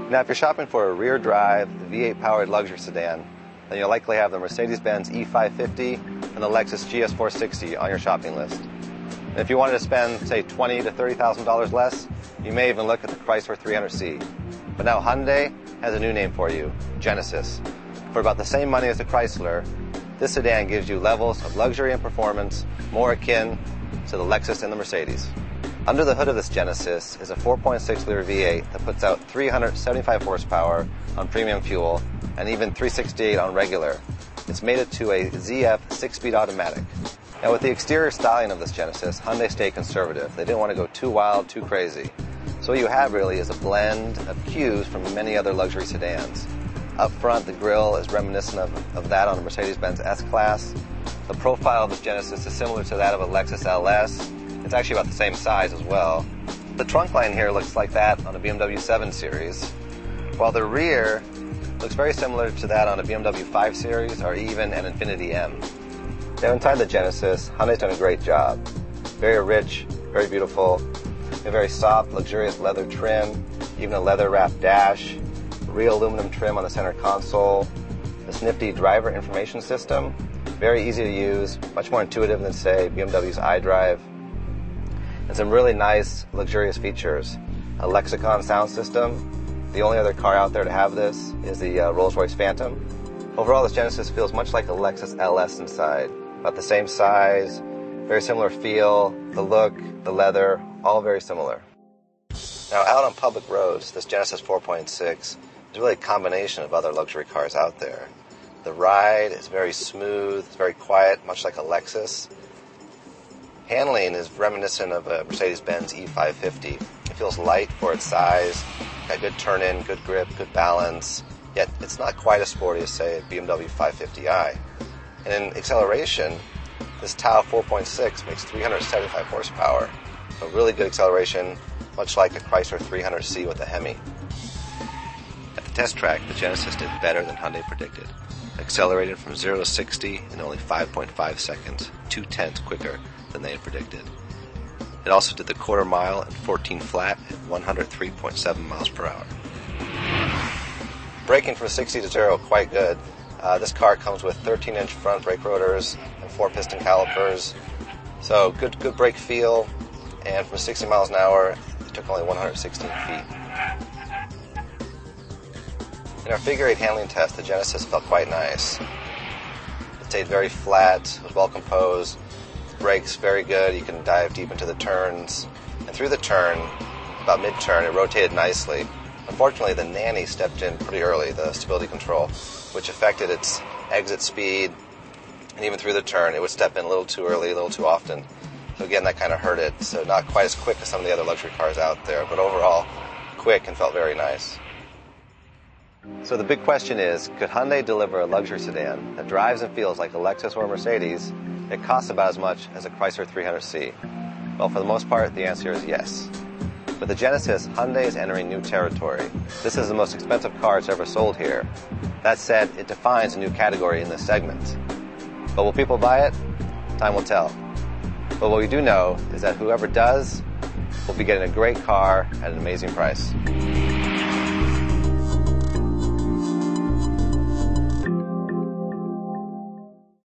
Now, if you're shopping for a rear-drive, V8-powered luxury sedan, then you'll likely have the Mercedes-Benz E550 and the Lexus GS460 on your shopping list. And if you wanted to spend, say, $20,000 to $30,000 less, you may even look at the Chrysler 300C. But now Hyundai has a new name for you, Genesis. For about the same money as the Chrysler, this sedan gives you levels of luxury and performance more akin to the Lexus and the Mercedes. Under the hood of this Genesis is a 4.6-liter V8 that puts out 375 horsepower on premium fuel and even 368 on regular. It's made it to a ZF 6-speed automatic. Now, with the exterior styling of this Genesis, Hyundai stayed conservative. They didn't want to go too wild, too crazy. So what you have really is a blend of cues from many other luxury sedans. Up front, the grille is reminiscent of that on a Mercedes-Benz S-Class. The profile of this Genesis is similar to that of a Lexus LS. It's actually about the same size as well. The trunk line here looks like that on a BMW 7 Series, while the rear looks very similar to that on a BMW 5 Series or even an Infiniti M. Now inside the Genesis, Hyundai's done a great job. Very rich, very beautiful, a very soft, luxurious leather trim, even a leather-wrapped dash, real aluminum trim on the center console, this nifty driver information system, very easy to use, much more intuitive than, say, BMW's iDrive, and some really nice, luxurious features. A Lexicon sound system. The only other car out there to have this is the Rolls-Royce Phantom. Overall, this Genesis feels much like a Lexus LS inside. About the same size, very similar feel, the look, the leather, all very similar. Now, out on public roads, this Genesis 4.6 is really a combination of other luxury cars out there. The ride is very smooth, it's very quiet, much like a Lexus. Handling is reminiscent of a Mercedes-Benz E550. It feels light for its size, got good turn-in, good grip, good balance, yet it's not quite as sporty as, say, a BMW 550i. And in acceleration, this Tau 4.6 makes 375 horsepower. So really good acceleration, much like a Chrysler 300C with a Hemi. At the test track, the Genesis did better than Hyundai predicted. Accelerated from 0 to 60 in only 5.5 seconds, 0.2 quicker than they had predicted. It also did the quarter mile and 14 flat at 103.7 miles per hour. Braking from 60 to 0, quite good. This car comes with 13-inch front brake rotors and 4-piston calipers. So good brake feel, and from 60 miles an hour, it took only 116 feet. In our figure 8 handling test, the Genesis felt quite nice. It stayed very flat, was well composed, brakes very good, you can dive deep into the turns. And through the turn, about mid-turn, it rotated nicely. Unfortunately, the nanny stepped in pretty early, the stability control, which affected its exit speed, and even through the turn, it would step in a little too early, a little too often. So again, that kind of hurt it. So not quite as quick as some of the other luxury cars out there, but overall, quick and felt very nice. So the big question is, could Hyundai deliver a luxury sedan that drives and feels like a Lexus or a Mercedes that costs about as much as a Chrysler 300C? Well, for the most part, the answer is yes. With the Genesis, Hyundai is entering new territory. This is the most expensive car it's ever sold here. That said, it defines a new category in this segment. But will people buy it? Time will tell. But what we do know is that whoever does will be getting a great car at an amazing price.